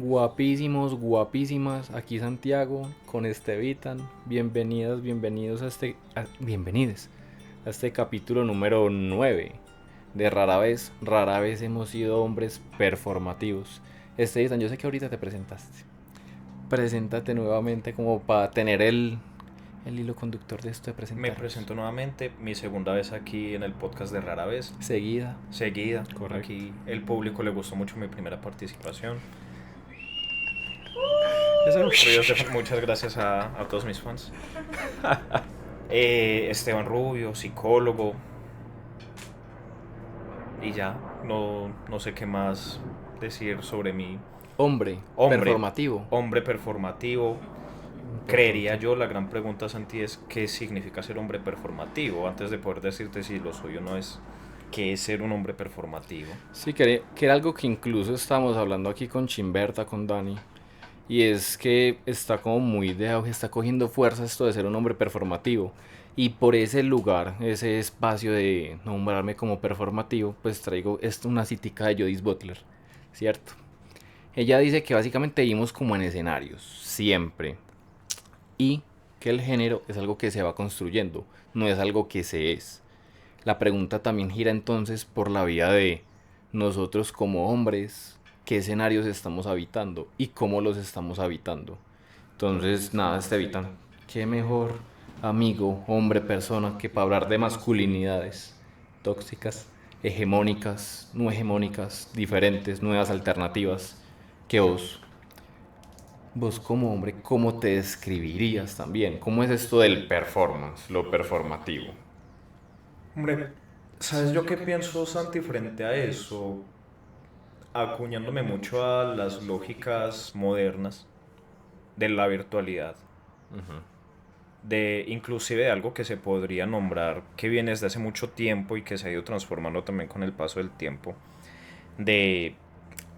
Guapísimos, guapísimas, aquí Santiago con Estevitan. Bienvenidas, bienvenidos bienvenides a este capítulo número 9 de rara vez hemos sido hombres performativos. Estevitan, yo sé que ahorita te presentaste. Preséntate nuevamente como para tener el hilo conductor de esto de Me presentarnos. presento nuevamente, mi segunda vez aquí en el podcast de Rara Vez. Seguida, Seguida, correcto. aquí el público le gustó mucho mi primera participación. Eso. Muchas gracias a todos mis fans. Esteban Rubio, psicólogo. Y ya, no sé qué más decir sobre mi Hombre, hombre, performativo. hombre performativo. Creería Importante. yo, la gran pregunta, Santi, es qué significa ser hombre performativo. Antes de poder decirte si lo soy o no, es qué es ser un hombre performativo. Sí, que era algo que incluso estábamos hablando aquí con Chimberta, con Dani. Y es que está como muy de auge, está cogiendo fuerza esto de ser un hombre performativo. Y por ese lugar, ese espacio de nombrarme como performativo, pues traigo una citica de Judith Butler, ¿cierto? Ella dice que básicamente vivimos como en escenarios, siempre. Y que el género es algo que se va construyendo, no es algo que se es. La pregunta también gira entonces por la vía de nosotros como hombres, qué escenarios estamos habitando y cómo los estamos habitando. Entonces, nada, Estevitan, qué mejor amigo, hombre, persona que para hablar de masculinidades tóxicas, hegemónicas, no hegemónicas, diferentes, nuevas alternativas, que vos. Vos como hombre, ¿cómo te describirías también? ¿Cómo es esto del performance, lo performativo? Hombre, ¿sabes yo qué pienso, Santi, frente a eso? Acuñándome mucho a las lógicas modernas de la virtualidad, de inclusive de algo que se podría nombrar, que viene desde hace mucho tiempo y que se ha ido transformando también con el paso del tiempo, de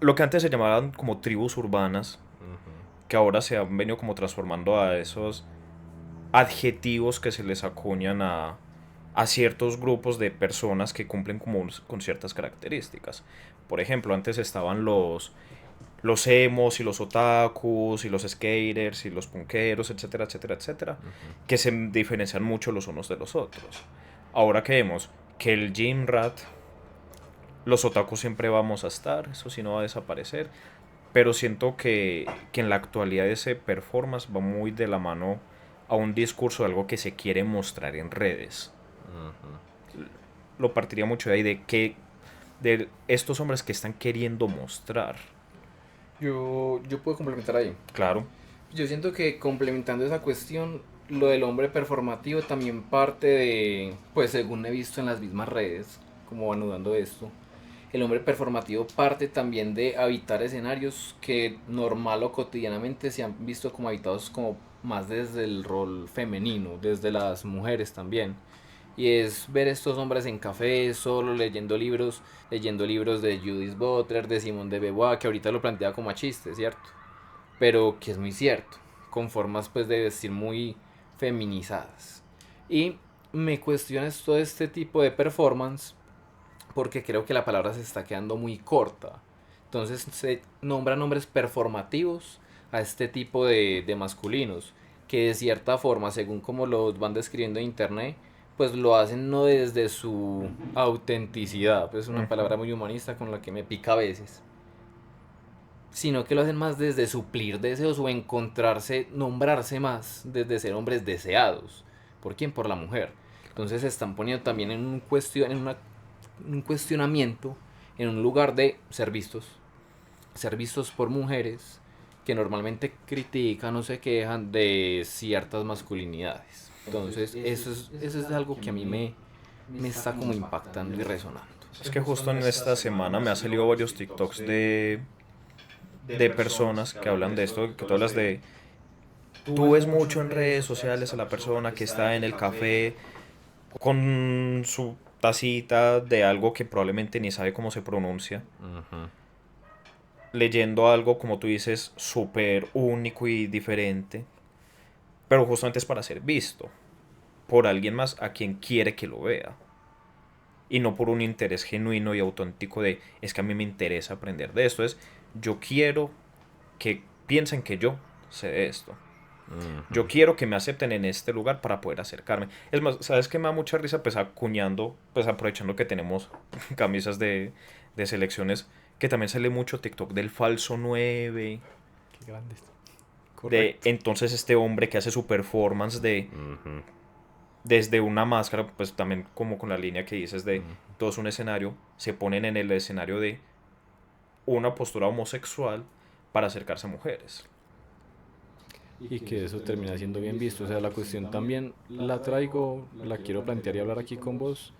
lo que antes se llamaban como tribus urbanas, que ahora se han venido como transformando a esos adjetivos que se les acuñan a ciertos grupos de personas que cumplen como con ciertas características. Por ejemplo, antes estaban los emos y los otakus y los skaters y los punkeros, etcétera, etcétera, etcétera, que se diferencian mucho los unos de los otros. Ahora que vemos que el gym rat, los otakus siempre vamos a estar, eso sí no va a desaparecer, pero siento que en la actualidad ese performance va muy de la mano a un discurso de algo que se quiere mostrar en redes. Lo partiría mucho de ahí, de estos hombres que están queriendo mostrar. Yo puedo complementar ahí. Claro. Yo siento que complementando esa cuestión, lo del hombre performativo también parte de, pues según he visto en las mismas redes, como anudando esto, el hombre performativo parte también de habitar escenarios que normal o cotidianamente se han visto como habitados como más desde el rol femenino, desde las mujeres también. Y es ver estos hombres en café, solo leyendo libros de Judith Butler, de Simone de Beauvoir, que ahorita lo plantea como a chiste, ¿cierto? Pero que es muy cierto, con formas pues de vestir muy feminizadas. Y me cuestiones todo este tipo de performance porque creo que la palabra se está quedando muy corta. Entonces se nombran nombres performativos a este tipo de masculinos que de cierta forma, según como los van describiendo en internet, pues lo hacen no desde su autenticidad, pues es una Ujú. palabra muy humanista con la que me pica a veces, sino que lo hacen más desde suplir deseos o encontrarse, nombrarse más desde ser hombres deseados. ¿Por quién? Por la mujer. Entonces se están poniendo también un cuestionamiento en un lugar de ser vistos por mujeres que normalmente critican o se quejan de ciertas masculinidades. Entonces eso es algo que a mí me está como impactando y resonando. Es que justo en esta semana me ha salido varios TikToks de personas que hablan de esto, que tú hablas de... Tú ves mucho en redes sociales a la persona que está en el café con su tacita de algo que probablemente ni sabe cómo se pronuncia, leyendo algo, como tú dices, súper único y diferente, pero justamente es para ser visto por alguien más a quien quiere que lo vea. Y no por un interés genuino y auténtico de, es que a mí me interesa aprender de esto. Es, yo quiero que piensen que yo sé de esto. Yo Ujú. quiero que me acepten en este lugar para poder acercarme. Es más, ¿sabes qué me da mucha risa? Pues acuñando, pues aprovechando que tenemos camisas de selecciones, que también sale mucho TikTok del falso 9 Qué grande esto. de Correcto. entonces este hombre que hace su performance de Ujú, desde una máscara, pues también como con la línea que dices de ujú. todo es un escenario, se ponen en el escenario de una postura homosexual para acercarse a mujeres. Y que eso termina siendo bien visto. O sea, la cuestión también la traigo, la quiero plantear y hablar aquí con vos,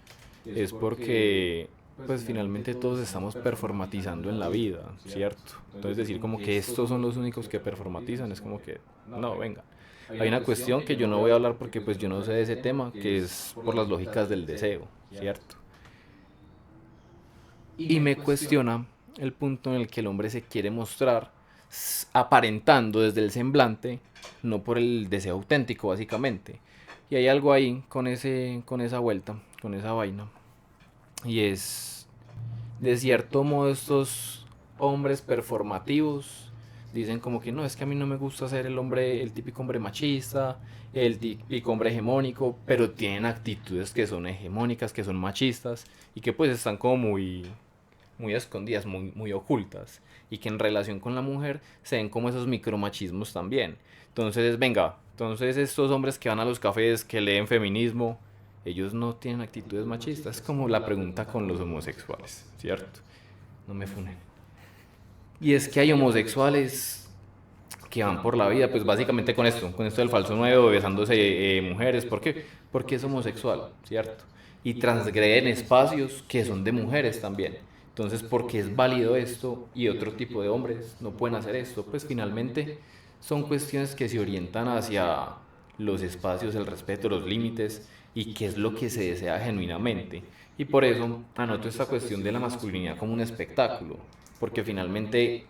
es porque pues finalmente todos estamos performatizando en la vida, ¿cierto? Entonces decir como que estos son los únicos que performatizan es como que, no, venga. Hay una cuestión que yo no voy a hablar porque pues yo no sé de ese tema, que es por las lógicas del deseo, ¿cierto? Y me cuestiona el punto en el que el hombre se quiere mostrar aparentando desde el semblante, no por el deseo auténtico, básicamente. Y hay algo ahí con esa vuelta, con esa vaina. Y es, de cierto modo, estos hombres performativos dicen como que no, es que a mí no me gusta ser el hombre, el típico hombre machista, el típico hombre hegemónico, pero tienen actitudes que son hegemónicas, que son machistas y que pues están como muy escondidas, muy ocultas, y que en relación con la mujer se ven como esos micromachismos también. Entonces, venga, entonces estos hombres que van a los cafés, que leen feminismo, ellos no tienen actitudes machistas. Es como la pregunta con los homosexuales, ¿cierto? No me funen. Y es que hay homosexuales que van por la vida, pues básicamente con esto del falso nuevo, besándose mujeres. ¿Por qué? Porque es homosexual, ¿cierto? Y transgreden espacios que son de mujeres también. Entonces, ¿por qué es válido esto y otro tipo de hombres no pueden hacer esto? Pues finalmente son cuestiones que se orientan hacia los espacios, el respeto, los límites y qué es lo que se desea genuinamente. Y por eso anoto esta cuestión de la masculinidad como un espectáculo, porque finalmente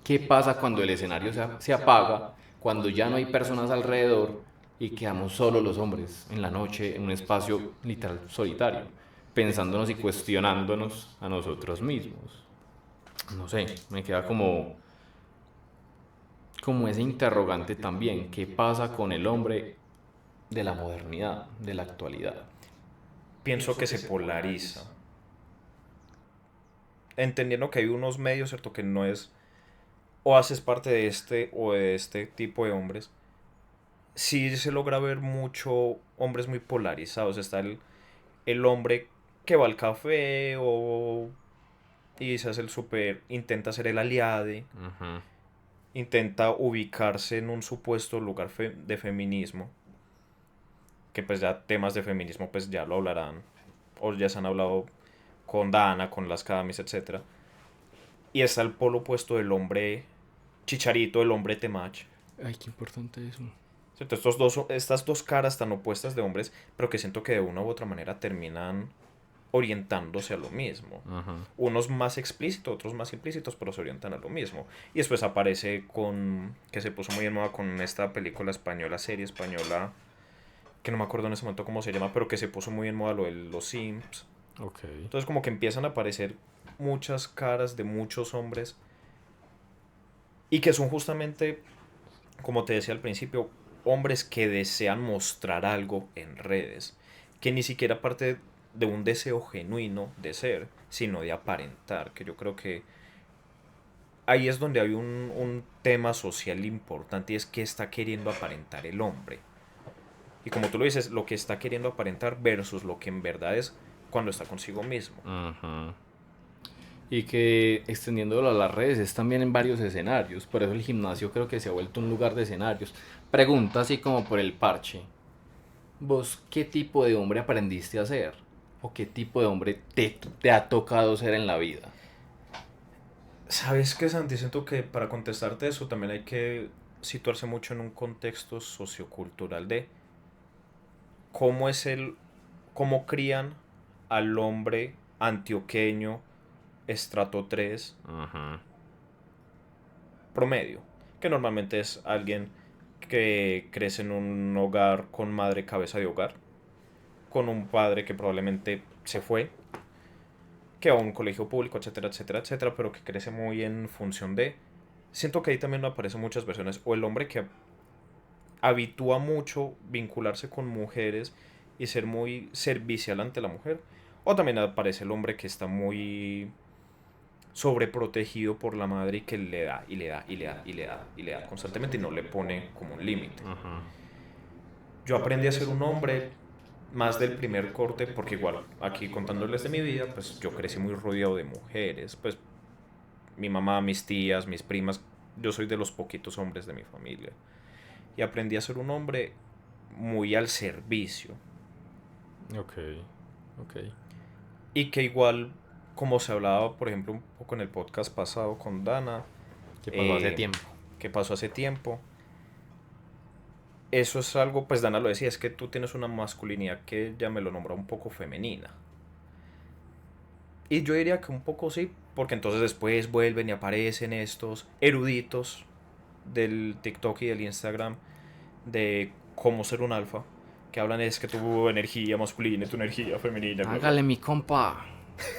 ¿qué pasa cuando el escenario se apaga, cuando ya no hay personas alrededor y quedamos solo los hombres en la noche, en un espacio literal solitario, pensándonos y cuestionándonos a nosotros mismos? No sé, me queda como ese interrogante también, ¿qué pasa con el hombre de la modernidad, de la actualidad? Pienso que se polariza. Entendiendo que hay unos medios, ¿cierto? Que no es o haces parte de este o de este tipo de hombres. Sí se logra ver mucho hombres muy polarizados. Está el hombre que va al café o y se hace el super, intenta ser el aliade, Ujú. intenta ubicarse en un supuesto lugar de feminismo, que pues ya temas de feminismo pues ya lo hablarán, o ya se han hablado con Dana, con las Camis, etcétera. Y está el polo opuesto del hombre chicharito, el hombre temach. Ay, qué importante eso. ¿Cierto? Estas dos caras tan opuestas de hombres, pero que siento que de una u otra manera terminan orientándose a lo mismo. Ajá. Unos más explícitos, otros más implícitos, pero se orientan a lo mismo. Y después aparece con, que se puso muy en moda con esta película española, serie española, que no me acuerdo en ese momento cómo se llama, pero que se puso muy en moda lo de los Sims. Ok. Entonces como que empiezan a aparecer muchas caras de muchos hombres y que son justamente, como te decía al principio, hombres que desean mostrar algo en redes, que ni siquiera parte de un deseo genuino de ser, sino de aparentar, que yo creo que ahí es donde hay un tema social importante y es que está queriendo aparentar el hombre. Y como tú lo dices, lo que está queriendo aparentar versus lo que en verdad es cuando está consigo mismo. Ajá. Y que extendiéndolo a las redes es también en varios escenarios. Por eso el gimnasio creo que se ha vuelto un lugar de escenarios. Pregunta así como por el parche. ¿Vos qué tipo de hombre aprendiste a ser? ¿O qué tipo de hombre te ha tocado ser en la vida? ¿Sabes qué, Santi? Siento que para contestarte eso también hay que situarse mucho en un contexto sociocultural de cómo es cómo crían al hombre antioqueño estrato 3 Ajá. promedio, que normalmente es alguien que crece en un hogar con madre cabeza de hogar, con un padre que probablemente se fue, que va a un colegio público, etcétera, etcétera, etcétera, pero que crece muy en función de, siento que ahí también aparecen muchas versiones. O el hombre que habitúa mucho vincularse con mujeres y ser muy servicial ante la mujer. O también aparece el hombre que está muy sobreprotegido por la madre y que le da y le da y le da y le da y le da constantemente y no le pone como un límite. Ajá. Yo aprendí a ser un hombre más del primer corte porque igual aquí contándoles de mi vida, pues yo crecí muy rodeado de mujeres, pues mi mamá, mis tías, mis primas, yo soy de los poquitos hombres de mi familia. Y aprendí a ser un hombre muy al servicio. Ok, ok. Y que igual, como se hablaba, por ejemplo, un poco en el podcast pasado con Dana, ¿Qué pasó hace tiempo? que pasó hace tiempo, eso es algo, pues Dana lo decía, es que tú tienes una masculinidad que ya me lo nombra un poco femenina. Y yo diría que un poco sí, porque entonces después vuelven y aparecen estos eruditos del TikTok y del Instagram de cómo ser un alfa, que hablan es que tu energía masculina y tu energía femenina, bla, bla. Hágale, mi compa.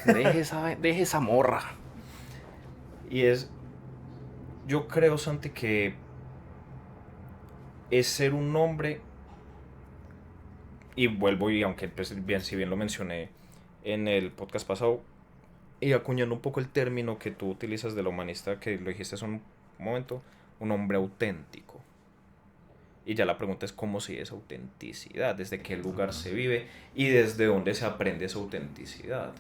Deje esa morra. Y es, yo creo, Santi, que es ser un hombre, y vuelvo, y aunque pues, bien, si bien lo mencioné en el podcast pasado, y acuñando un poco el término que tú utilizas de la humanista, que lo dijiste hace un momento, un hombre auténtico. Y ya la pregunta es cómo se esa autenticidad, desde qué lugar se vive y desde dónde se aprende esa autenticidad.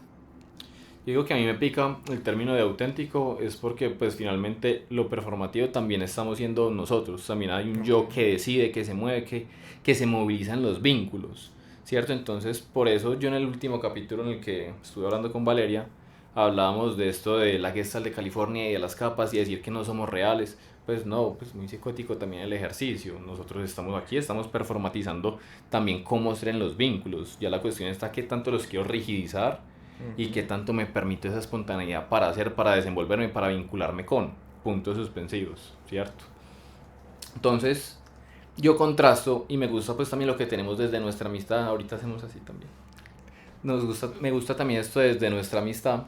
Yo digo que a mí me pica el término de auténtico es porque pues finalmente lo performativo también estamos siendo nosotros. También hay un yo que decide, que se mueve, que se movilizan los vínculos, ¿cierto? Entonces por eso yo en el último capítulo en el que estuve hablando con Valeria hablábamos de esto de la Gestalt de California y de las capas y decir que no somos reales. Pues no, pues muy psicótico también el ejercicio. Nosotros estamos aquí, estamos performatizando también cómo ser en los vínculos. Ya la cuestión está qué tanto los quiero rigidizar y qué tanto me permite esa espontaneidad para hacer, para desenvolverme, para vincularme con puntos suspensivos, ¿cierto? Entonces, yo contrasto y me gusta pues también lo que tenemos desde nuestra amistad, ahorita hacemos así también. Me gusta también esto desde nuestra amistad,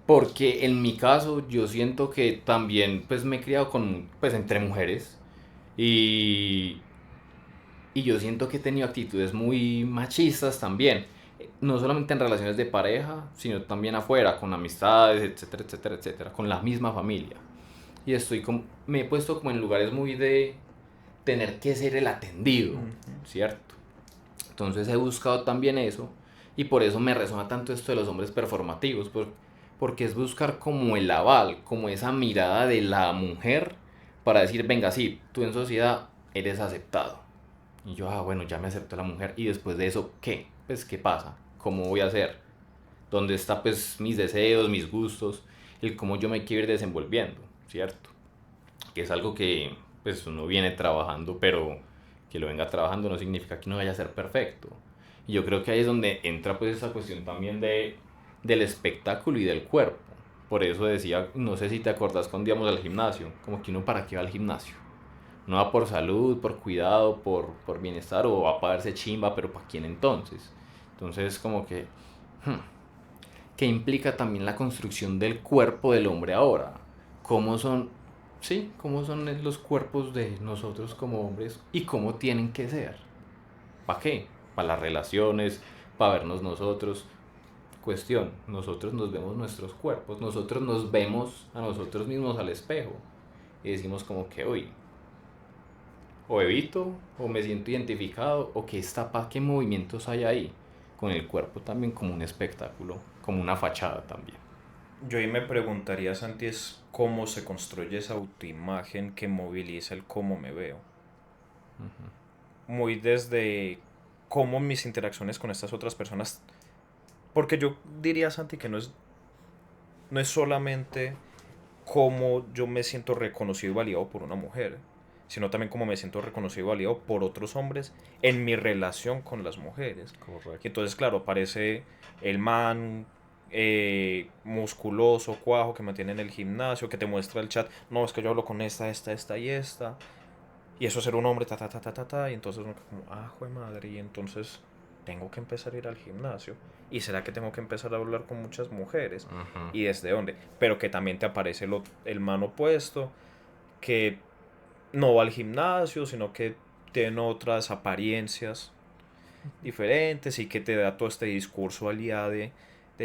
porque en mi caso yo siento que también pues me he criado con, pues entre mujeres y, y yo siento que he tenido actitudes muy machistas también, no solamente en relaciones de pareja, sino también afuera, con amistades, etcétera, etcétera, etcétera, con la misma familia. Y estoy como, me he puesto como en lugares muy de tener que ser el atendido, ¿cierto? Entonces he buscado también eso y por eso me resuena tanto esto de los hombres performativos, porque es buscar como el aval, como esa mirada de la mujer para decir, venga, sí, tú en sociedad eres aceptado. Y yo, bueno, ya me aceptó la mujer. Y después de eso, ¿qué? Pues, ¿qué pasa? ¿Cómo voy a hacer? ¿Dónde está, pues, mis deseos, mis gustos? El cómo yo me quiero ir desenvolviendo, ¿cierto? Que es algo que, pues, uno viene trabajando, pero que lo venga trabajando no significa que no vaya a ser perfecto. Y yo creo que ahí es donde entra, pues, esa cuestión también del espectáculo y del cuerpo. Por eso decía, no sé si te acordás cuando íbamos al gimnasio, como que uno para qué va al gimnasio. No va por salud, por cuidado, por bienestar o va para verse chimba, pero ¿para quién entonces? Entonces como que implica también la construcción del cuerpo del hombre ahora. ¿Cómo son, sí, cómo son los cuerpos de nosotros como hombres y cómo tienen que ser? ¿Para qué? Para las relaciones, para vernos nosotros. Cuestión, nosotros nos vemos nuestros cuerpos, nosotros nos vemos a nosotros mismos al espejo y decimos como que, uy, o evito, o me siento identificado, o qué está, qué movimientos hay ahí, con el cuerpo también como un espectáculo, como una fachada también. Yo ahí me preguntaría, Santi, es cómo se construye esa autoimagen que moviliza el cómo me veo. Muy desde cómo mis interacciones con estas otras personas. Porque yo diría, Santi, que no es solamente cómo yo me siento reconocido y validado por una mujer, sino también cómo me siento reconocido y validado por otros hombres en mi relación con las mujeres. Correcto. Y entonces, claro, aparece el man musculoso, cuajo, que mantiene en el gimnasio, que te muestra el chat, no, es que yo hablo con esta y esta. Y eso ser un hombre, ta, ta, ta, ta, ta, ta. Y entonces uno como, jue madre. Y entonces tengo que empezar a ir al gimnasio. ¿Y será que tengo que empezar a hablar con muchas mujeres? Ujú. ¿Y desde dónde? Pero que también te aparece el man opuesto, que no va al gimnasio, sino que tiene otras apariencias diferentes y que te da todo este discurso aliado de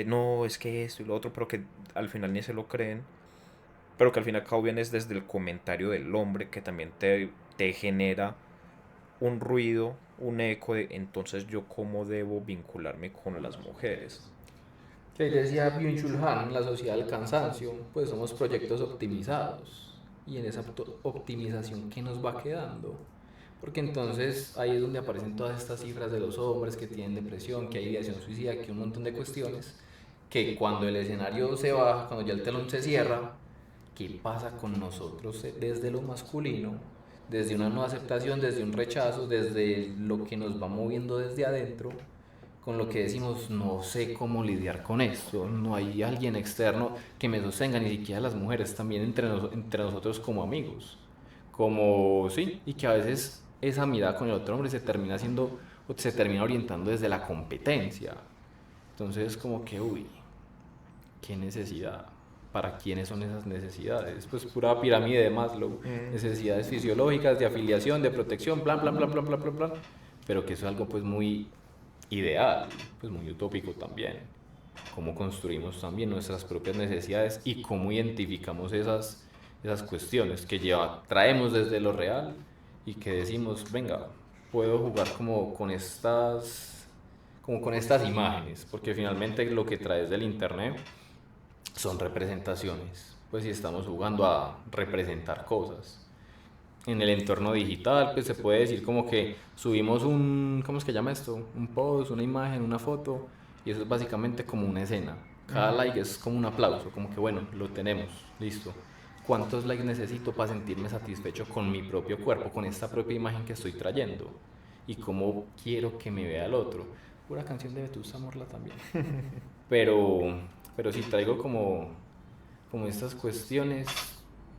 no, es que esto y lo otro, pero que al final ni se lo creen, pero que al fin y al cabo viene desde el comentario del hombre que también te genera un ruido, un eco de entonces yo cómo debo vincularme con las mujeres. Que decía Byung-Chul Han, la sociedad del cansancio, pues somos proyectos optimizados. Y en esa optimización, ¿qué nos va quedando? Porque entonces ahí es donde aparecen todas estas cifras de los hombres que tienen depresión, que hay ideación suicida, que un montón de cuestiones, que cuando el escenario se baja, cuando ya el telón se cierra, ¿qué pasa con nosotros desde lo masculino? Desde una no aceptación, desde un rechazo, desde lo que nos va moviendo desde adentro, con lo que decimos, no sé cómo lidiar con esto, no hay alguien externo que me sostenga, ni siquiera las mujeres, también entre nosotros como amigos, como, sí, y que a veces esa mirada con el otro hombre se termina haciendo, o se termina orientando desde la competencia, entonces como que, uy, qué necesidad, para quiénes son esas necesidades, pues pura pirámide de Maslow, necesidades fisiológicas, de afiliación, de protección, plan, plan, plan, plan, plan, plan, plan, pero que eso es algo pues muy ideal, pues muy utópico también. Cómo construimos también nuestras propias necesidades y cómo identificamos esas cuestiones que traemos desde lo real y que decimos, venga, puedo jugar como con estas imágenes, porque finalmente lo que traes del internet son representaciones, pues si estamos jugando a representar cosas en el entorno digital, pues se puede decir como que subimos ¿cómo es que llama esto? Un post, una imagen, una foto, y eso es básicamente como una escena. Cada like es como un aplauso, como que bueno, lo tenemos, listo. ¿Cuántos likes necesito para sentirme satisfecho con mi propio cuerpo, con esta propia imagen que estoy trayendo? Y cómo quiero que me vea el otro. Pura canción de Vetusta Morla también. Pero, pero sí traigo como estas cuestiones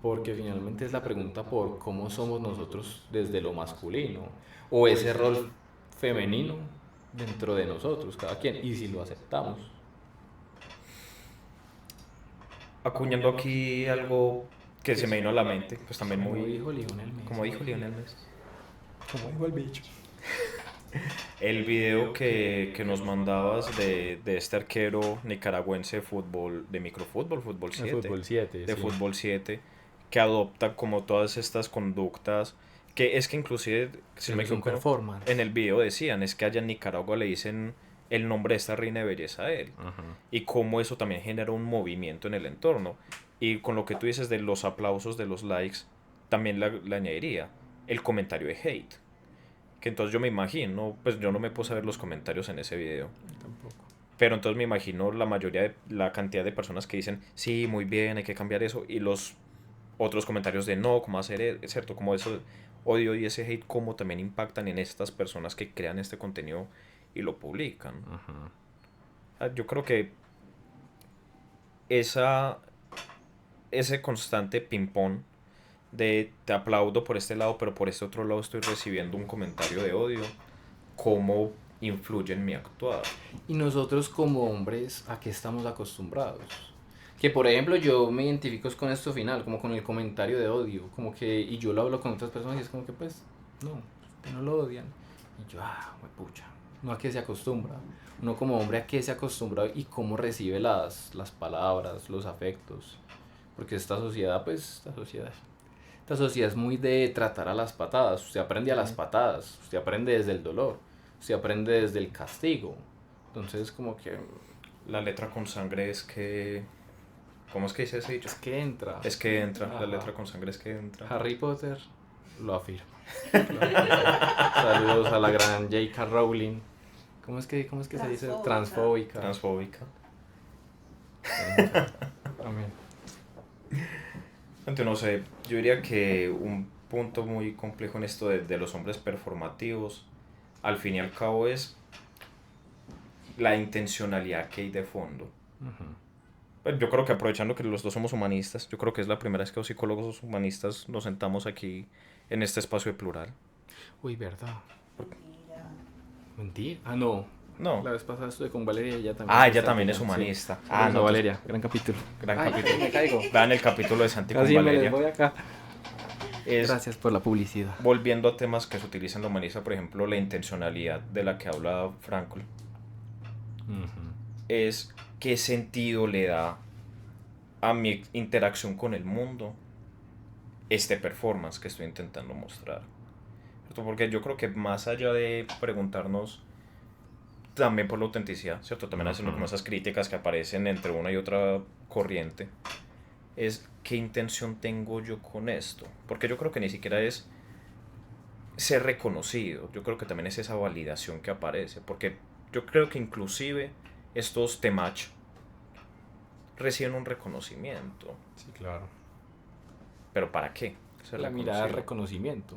porque finalmente es la pregunta por cómo somos nosotros desde lo masculino o ese rol femenino dentro de nosotros, cada quien, y si lo aceptamos. Acuñando aquí algo que se me vino a la mente, pues también Como muy, dijo Lionel Messi. como dijo Lionel Messi. Como dijo el bicho. El video que nos mandabas de este arquero nicaragüense de fútbol, de microfútbol, fútbol El 7 fútbol 7, de sí. fútbol 7 que adopta como todas estas conductas, que es que inclusive, si no me Es un equivoco, performance. en el video decían, es que allá en Nicaragua le dicen el nombre de esta reina de belleza a él, Ajá. y cómo eso también genera un movimiento en el entorno. Y con lo que tú dices de los aplausos, de los likes, también le añadiría el comentario de hate. Que entonces yo me imagino, pues yo no me puse a ver los comentarios en ese video, Tampoco. pero entonces me imagino la cantidad de personas que dicen, sí, muy bien, hay que cambiar eso, y los otros comentarios de no, cómo hacer, cierto, como eso, odio y ese hate, cómo también impactan en estas personas que crean este contenido y lo publican. Ajá. Yo creo que esa, ese constante ping-pong de te aplaudo por este lado, pero por este otro lado estoy recibiendo un comentario de odio, cómo influye en mi actuar. Y nosotros como hombres, ¿a qué estamos acostumbrados? Que por ejemplo yo me identifico con esto final, como con el comentario de odio, como que, y yo lo hablo con otras personas y es como que pues, no, ustedes no lo odian. Y yo, pucha, no a qué se acostumbra. Uno como hombre a qué se acostumbra y cómo recibe las palabras, los afectos. Porque esta sociedad es muy de tratar a las patadas. Usted aprende a las patadas, usted aprende desde el dolor, usted aprende desde el castigo. Entonces como que La letra con sangre es que... ¿Cómo es que dice ese dicho? es que entra. Es que entra, Ajá. la letra con sangre es que entra. Harry Potter lo afirma. Saludos a la gran J.K. Rowling. ¿Cómo es que se dice? Transfóbica. Transfóbica. Amén. Entonces, no sé, yo diría que un punto muy complejo en esto de los hombres performativos, al fin y al cabo, es la intencionalidad que hay de fondo. Ujú. Pues yo creo que aprovechando que los dos somos humanistas, yo creo que es la primera vez que los psicólogos humanistas nos sentamos aquí en este espacio de plural. Uy, verdad. Mira. Mentira. Ah, no. No. La vez pasada estuve con Valeria y ella también. Ah, ella también es humanista. Sí. Ah, no, Valeria, gran capítulo. Gran Ay, capítulo. me caigo. Vean el capítulo de Santi con Casi me les Valeria. voy acá. Es, Gracias por la publicidad. volviendo a temas que se utilizan en la humanista, por ejemplo, la intencionalidad de la que habla Frankl, es qué sentido le da a mi interacción con el mundo este performance que estoy intentando mostrar. ¿Cierto? Porque yo creo que más allá de preguntarnos también por la autenticidad, ¿cierto? También haciendo como esas críticas que aparecen entre una y otra corriente, es qué intención tengo yo con esto. Porque yo creo que ni siquiera es ser reconocido, yo creo que también es esa validación que aparece, porque yo creo que inclusive estos temach reciben un reconocimiento, Sí, claro. pero ¿para qué? Ser La mirada de reconocido. reconocimiento.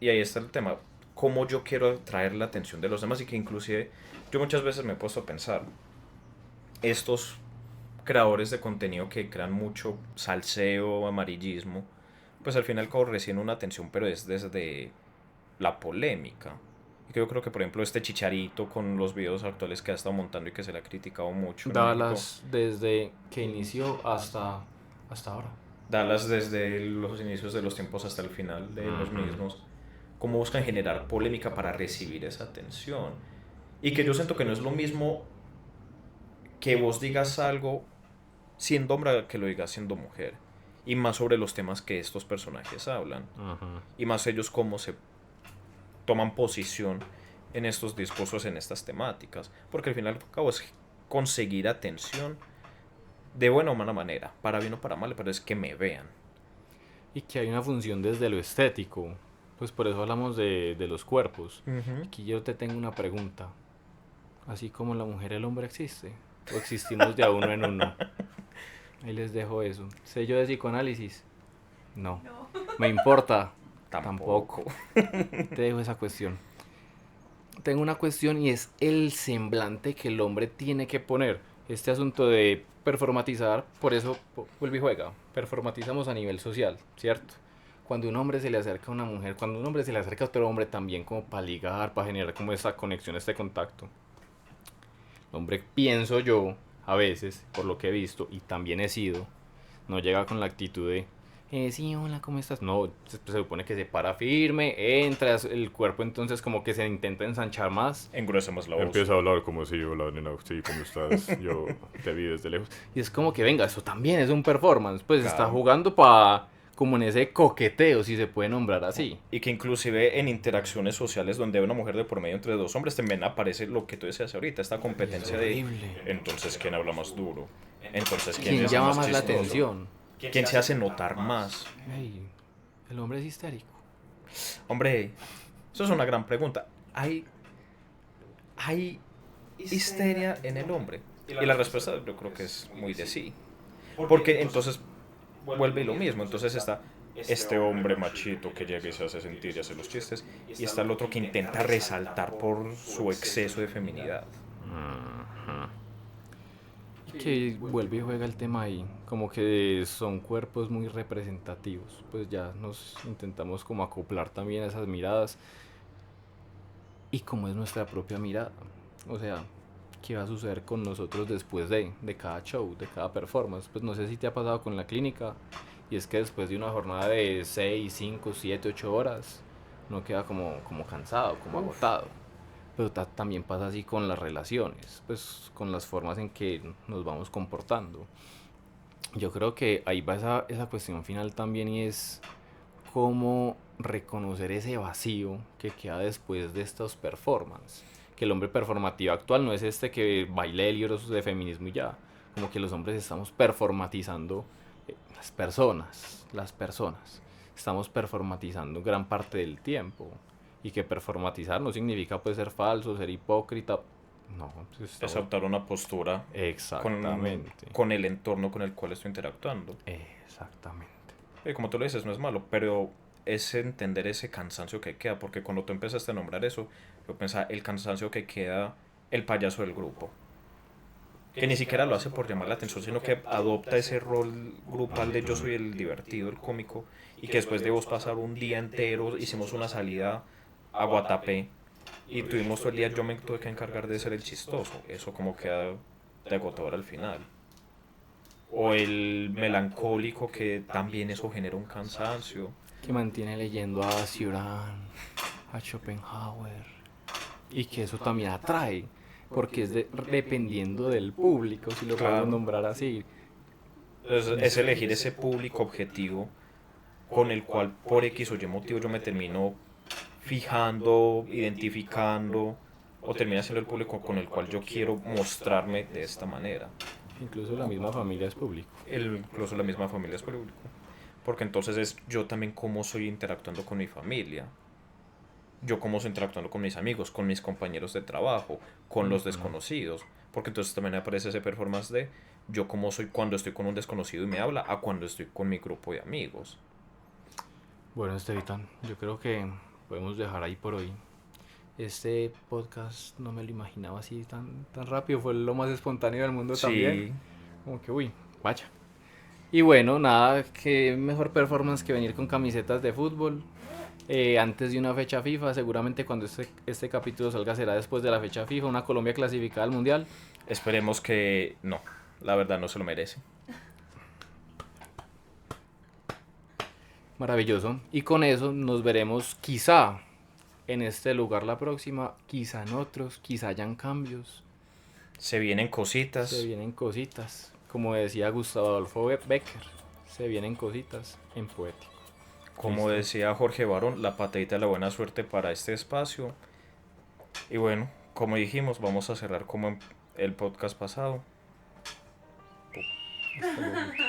Y ahí está el tema, cómo yo quiero atraer la atención de los demás y que inclusive yo muchas veces me he puesto a pensar, estos creadores de contenido que crean mucho salseo, amarillismo, pues al final cabo reciben una atención, pero es desde la polémica. Y yo creo que, por ejemplo, este Chicharito con los videos actuales que ha estado montando y que se le ha criticado mucho en México. Dallas desde que inició hasta ahora. Dallas desde los inicios de los tiempos hasta el final de los mismos. Cómo buscan generar polémica para recibir esa atención. Y que yo siento que no es lo mismo que vos digas algo siendo hombre que lo digas siendo mujer. Y más sobre los temas que estos personajes hablan. Y más ellos cómo se toman posición en estos discursos, en estas temáticas. Porque al final y al cabo es conseguir atención de buena o mala manera, para bien o para mal, pero es que me vean. Y que hay una función desde lo estético. Pues por eso hablamos de los cuerpos. Aquí yo te tengo una pregunta. Así como la mujer y el hombre existe. O existimos de a uno en uno. Ahí les dejo eso. ¿Sello de psicoanálisis? No. ¿Me importa? Tampoco. Te dejo esa cuestión. Tengo una cuestión y es el semblante que el hombre tiene que poner. Este asunto de performatizar, por eso vuelve y juega. Performatizamos a nivel social, ¿cierto? Cuando un hombre se le acerca a una mujer, cuando un hombre se le acerca a otro hombre también como para ligar, para generar como esa conexión, este contacto. El hombre, pienso yo, a veces, por lo que he visto y también he sido, no llega con la actitud de sí, hola, ¿cómo estás? No, se supone que se para firme, entras, el cuerpo entonces como que se intenta ensanchar más. Engruesa más la voz. Empieza a hablar como si, hola, nena, sí, ¿cómo estás? Yo te vi desde lejos. Y es como que, venga, eso también es un performance. Pues Claro. está jugando para, como en ese coqueteo, si se puede nombrar así. Y que inclusive en interacciones sociales donde hay una mujer de por medio entre dos hombres también aparece lo que tú decías ahorita, esta competencia de entonces quién habla más duro, entonces quién es llama más más la chistoso? atención? ¿Quién se hace notar más? Ey, el hombre es histérico. Hombre, eso es una gran pregunta. ¿Hay histeria en el hombre? Y la respuesta yo creo que es muy de sí. Porque entonces vuelve lo mismo. Entonces está este hombre machito que llega y se hace sentir y hace los chistes. Y está el otro que intenta resaltar por su exceso de feminidad. Que vuelve y juega el tema ahí, como que son cuerpos muy representativos, pues ya nos intentamos como acoplar también a esas miradas y como es nuestra propia mirada, o sea, qué va a suceder con nosotros después de cada show, de cada performance. Pues no sé si te ha pasado con la clínica, y es que después de una jornada de 6, 5, 7, 8 horas, uno queda como cansado, como agotado. Pero también pasa así con las relaciones, pues con las formas en que nos vamos comportando. Yo creo que ahí va esa cuestión final también, y es cómo reconocer ese vacío que queda después de estos performances. Que el hombre performativo actual no es este que baile libros de feminismo y ya. Como que los hombres estamos performatizando las personas. Estamos performatizando gran parte del tiempo. Y que performatizar no significa pues ser falso, ser hipócrita. No, pues Es adoptar una postura exactamente. con el entorno con el cual estoy interactuando. Exactamente. Y como tú lo dices, no es malo, pero es entender ese cansancio que queda, porque cuando tú empezaste a nombrar eso, yo pensaba el cansancio que queda el payaso del grupo. Que ni siquiera lo hace por llamar la atención, sino que adopta ese rol grupal de yo soy el divertido, el cómico, y que después de vos pasar un día entero, hicimos una salida a Guatapé, y tuvimos todo el día, yo me tuve que encargar de ser el chistoso. Eso como queda de agotador al final. O el melancólico, que también eso genera un cansancio. Que mantiene leyendo a Cioran, a Schopenhauer, y que eso también atrae, porque dependiendo del público, si lo podemos Claro. nombrar así. Es elegir ese público objetivo con el cual por X o Y motivo yo me termino fijando, identificando, o termina siendo el público con el cual yo quiero mostrarme de esta manera. Incluso la misma familia es público. Incluso la misma familia es público. Porque entonces es yo también cómo soy interactuando con mi familia. Yo cómo estoy interactuando con mis amigos, con mis compañeros de trabajo, con los desconocidos. Porque entonces también aparece ese performance de yo cómo soy cuando estoy con un desconocido y me habla a cuando estoy con mi grupo de amigos. Bueno, Estevitan, yo creo que podemos dejar ahí por hoy. Este podcast no me lo imaginaba así tan rápido, fue lo más espontáneo del mundo también. Sí, Como que, uy, vaya. Y bueno, nada, que mejor performance que venir con camisetas de fútbol. Antes de una fecha FIFA, seguramente cuando este capítulo salga será después de la fecha FIFA, una Colombia clasificada al Mundial. esperemos que no. La verdad no se lo merece. Maravilloso. Y con eso nos veremos quizá en este lugar la próxima, quizá en otros, quizá hayan cambios, Se vienen se cositas. vienen cositas. Como decía Gustavo Adolfo Becker, se vienen cositas en poético. Como Listo. decía Jorge Barón, la patadita de la buena suerte para este espacio. Y bueno, como dijimos, vamos a cerrar como en el podcast pasado. Hasta luego.